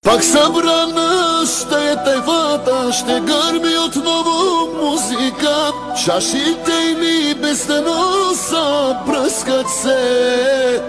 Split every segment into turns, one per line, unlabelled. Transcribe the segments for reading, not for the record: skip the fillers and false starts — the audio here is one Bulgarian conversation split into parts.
Пак събрана ще е тайфата, ще гърми отново музика. Чашите ми без да носа пръскат се.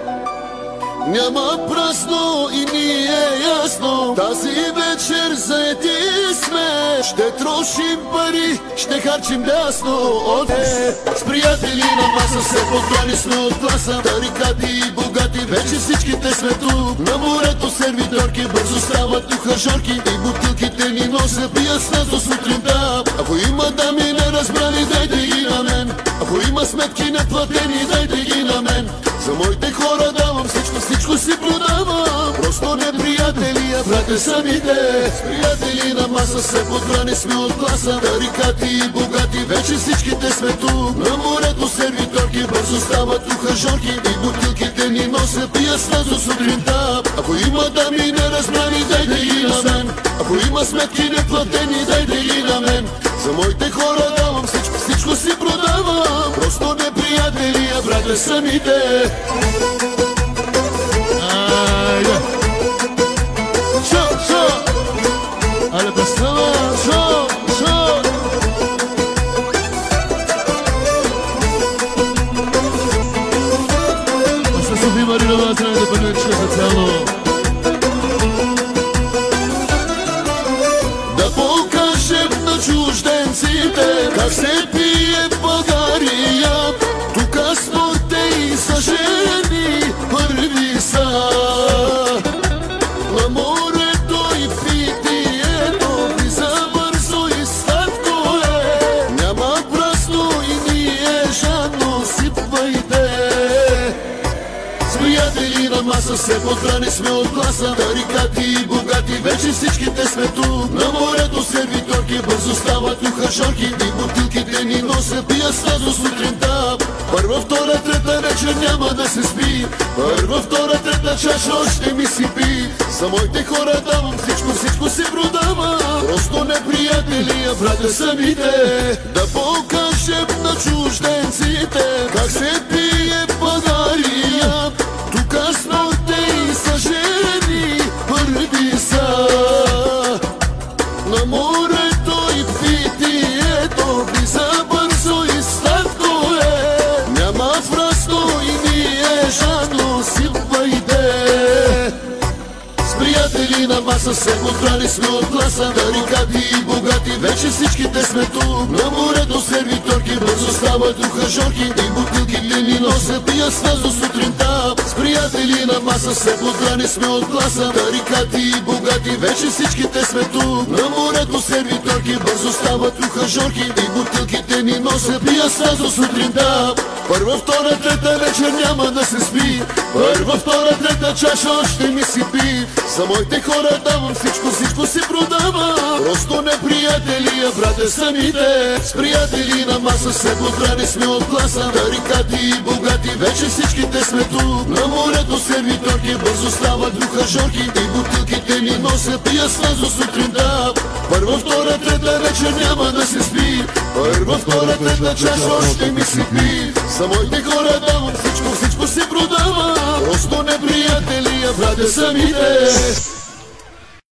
Няма празно и ни е ясно, тази вечер заети сме. Ще трошим пари, ще харчим дясно. Оде с приятели на маса се подграни сме от класа. Тарикати и богати, вече всичките сме тук. На морето сервиторки бързо стават ухажорки. И бутилките ни носят, пият с нас до сутринта. Ако има дами неразбрани, дайте ги на мен. Ако има сметки неплатени, дайте ги на мен. За моите хора давам всичко си продавам. Просто не приятели, а брате самите. С приятели на маса се подбрани сме от класа. Тарикати и богати, вече всичките сме тук. На морето сервиторки бързо стават ухажорки. И бутилките ни носят, пият с нас до сутринта. Ако има дами неразбрани, дайте ги на мен. Ако има сметки неплатени, дайте ги на мен. За моите хора давам всичко си продавам. Просто не приятели, а брате самите. Ale bestava, šo Asta su fi Marina Vatra, independentno socijalno. Да покажем на чужденците как се пие в България. Тука спорте и са жени първи са. На морето и питието влиза бързо и сладко е. Няма празно и ние жадно сипвайте. С приятели на маса се подбрани сме от класа. Тарикати и богати, вече всичките сме тук. На морето сервиторки бързо стават ухажорки. И бутилките ни носят, пият с нас до сутринта. Първа, втора, трета вечер няма да се спи. Първа, втора, трета чаша още ми си пи. За моите хора давам всичко си продавам. Просто не приятели, а брате самите. Да покажем на чужденците как се пие в България. Тука спорте и са жени първи са. На морето и питието влиза бързо и сладко е. Няма празно и ние жадно сипвайте. С приятели на маса се подбрани сме от класа. Тарикати и богати, вече всичките сме тук. На морето сервиторки бързо стават ухажорки. И бутилките ни носят, пият с нас до сутринта. С приятели на маса се подбрани сме от класа. Тарикати и богати, вече всичките сме тук. На морето сервиторки бързо стават ухажорки. И бутилките ни носят, пият с нас до сутринта. Първа, втора, трета вечер няма да се спи. Първа, втора, трета чаша още ми си пи. За моите хора давам всичко си продавам. Просто не приятели, а брате самите. С приятели на маса се подбрани сме от класа. Тарикати и богати, вече всичките сме тук. На морето сервиторки бързо стават ухажорки. И бутилките ни носят, пият с нас до сутринта. Първа, втора, трета вечер няма да се спи. Първа, втора, трета чаша още ми си пи. За моите хора давам всичко си продавам. Просто не приятели, а брате самите.